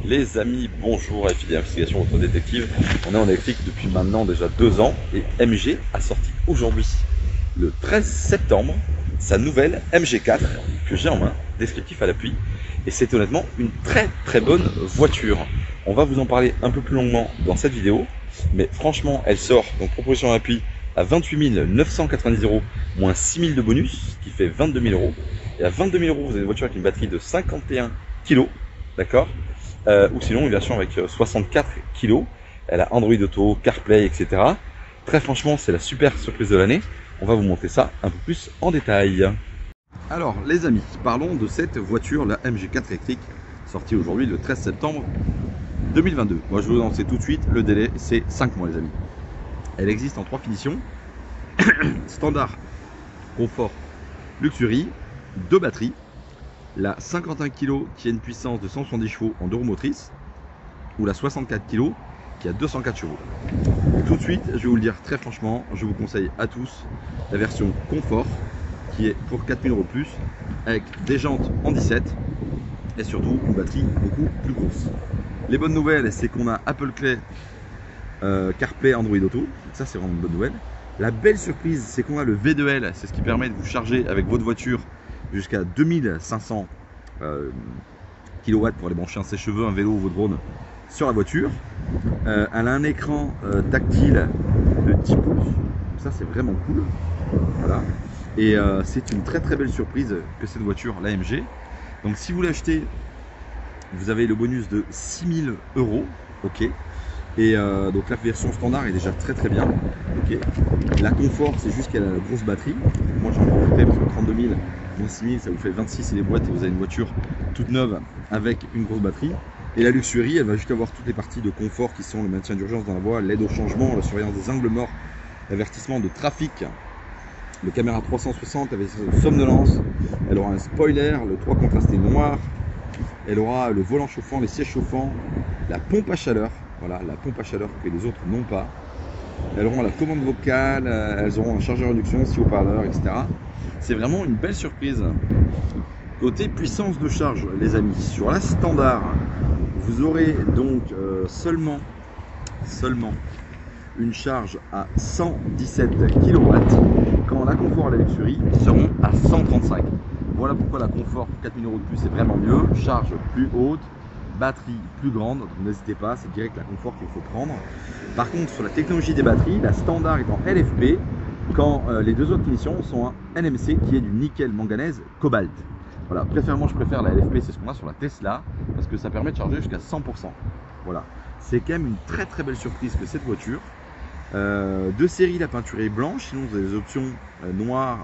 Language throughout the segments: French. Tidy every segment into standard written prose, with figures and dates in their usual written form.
Les amis, bonjour, FID Investigation, votre détective. On est en électrique depuis maintenant déjà 2 ans et MG a sorti aujourd'hui, le 13 septembre, sa nouvelle MG4 que j'ai en main, descriptif à l'appui. Et c'est honnêtement une très bonne voiture. On va vous en parler un peu plus longuement dans cette vidéo, mais franchement, elle sort, donc proposition à l'appui, à 28 990 €, moins 6 000 de bonus, ce qui fait 22 000 €. Et à 22 000 €, vous avez une voiture avec une batterie de 51 kg, d'accord, ou sinon une version avec 64 kg. Elle a Android Auto, CarPlay, etc. Très franchement, c'est la super surprise de l'année. On va vous montrer ça un peu plus en détail. Alors les amis, parlons de cette voiture, la MG4 électrique, sortie aujourd'hui le 13 septembre 2022. Moi je vais vous annoncer tout de suite, le délai c'est 5 mois les amis. Elle existe en 3 finitions. Standard, confort, luxury, 2 batteries. La 51 kg qui a une puissance de 170 chevaux en 2 roues motrices, ou la 64 kg qui a 204 chevaux. Tout de suite, je vais vous le dire très franchement, je vous conseille à tous la version confort qui est pour 4 000 € de plus, avec des jantes en 17 et surtout une batterie beaucoup plus grosse. Les bonnes nouvelles, c'est qu'on a Apple Play, CarPlay, Android Auto, donc ça c'est vraiment une bonne nouvelle. La belle surprise, c'est qu'on a le V2L, c'est ce qui permet de vous charger avec votre voiture jusqu'à 2500 kW pour aller brancher un sèche-cheveux, un vélo ou votre drone sur la voiture. Elle a un écran tactile de 10 pouces, ça c'est vraiment cool. Voilà. Et c'est une très belle surprise que cette voiture, la MG. Donc si vous l'achetez, vous avez le bonus de 6 000 €, ok. Et donc la version standard est déjà très bien, ok. La confort, c'est juste qu'elle a la grosse batterie. Moi j'en ai profité parce que 32 000 moins 6 000, ça vous fait 26 et les boîtes et vous avez une voiture toute neuve avec une grosse batterie. Et la luxury, elle va juste avoir toutes les parties de confort qui sont le maintien d'urgence dans la voie, l'aide au changement, la surveillance des angles morts, l'avertissement de trafic, le caméra 360 avec somnolence. Elle aura un spoiler, le toit contrasté noir. Elle aura le volant chauffant, les sièges chauffants, la pompe à chaleur. Voilà, la pompe à chaleur que les autres n'ont pas. Elles auront la commande vocale, elles auront un chargeur induction, 6 haut-parleurs, etc. C'est vraiment une belle surprise. Côté puissance de charge, les amis, sur la standard, vous aurez donc seulement une charge à 117 kW, quand la confort et la luxury seront à 135. Voilà pourquoi la confort pour 4 000 € de plus c'est vraiment mieux. Charge plus haute, batterie plus grande, donc n'hésitez pas, c'est direct la confort qu'il faut prendre. Par contre, sur la technologie des batteries, la standard est en LFP, quand les deux autres finitions sont en NMC qui est du nickel manganèse cobalt. Voilà, je préfère la LFP, c'est ce qu'on a sur la Tesla, parce que ça permet de charger jusqu'à 100%. Voilà, c'est quand même une très belle surprise que cette voiture. De série, la peinture est blanche, sinon vous avez des options noires,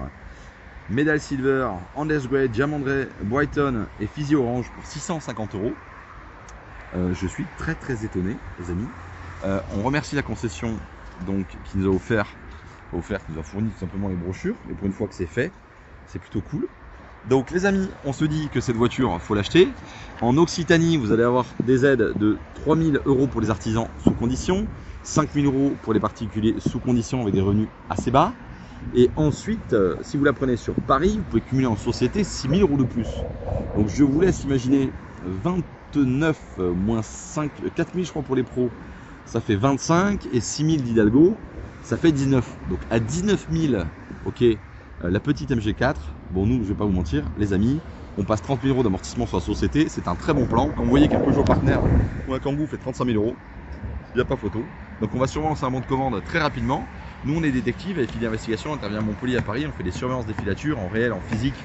Medal Silver, Andes Grey, Diamond Grey, Brighton et Fizzy Orange pour 650 €. Je suis très étonné, les amis. On remercie la concession donc qui nous a qui nous a fourni tout simplement les brochures. Et pour une fois que c'est fait, c'est plutôt cool. Donc les amis, on se dit que cette voiture, faut l'acheter. En Occitanie, vous allez avoir des aides de 3 000 € pour les artisans sous condition, 5 000 € pour les particuliers sous condition avec des revenus assez bas. Et ensuite, si vous la prenez sur Paris, vous pouvez cumuler en société 6 000 € de plus. Donc je vous laisse imaginer 29 moins 5, 4 000 je crois pour les pros, ça fait 25, et 6 000 d'Hidalgo, ça fait 19. Donc à 19 000, ok, la petite MG4, bon nous, je vais pas vous mentir, les amis, on passe 30 000 € d'amortissement sur la société, c'est un très bon plan. Quand vous voyez qu'un Peugeot Partner ou un Kangoo fait 35 000 €, il n'y a pas photo. Donc on va sûrement lancer un bon de commande très rapidement. Nous on est détectives et FID Investigation intervient à Montpellier, à Paris, on fait des surveillances des filatures en réel, en physique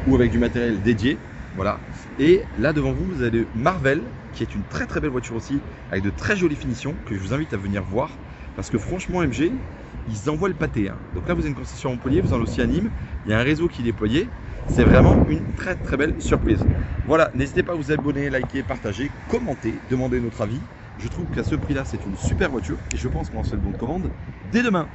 ou avec du matériel dédié. Voilà. Et là devant vous, vous avez le Marvel, qui est une très belle voiture aussi, avec de très jolies finitions, que je vous invite à venir voir. Parce que franchement MG, ils envoient le pâté. Donc là vous avez une concession à Montpellier, vous en avez aussi à Nîmes, il y a un réseau qui est déployé. C'est vraiment une très belle surprise. Voilà, n'hésitez pas à vous abonner, liker, partager, commenter, demander notre avis. Je trouve qu'à ce prix là c'est une super voiture et je pense qu'on va lancer le bon de commande dès demain.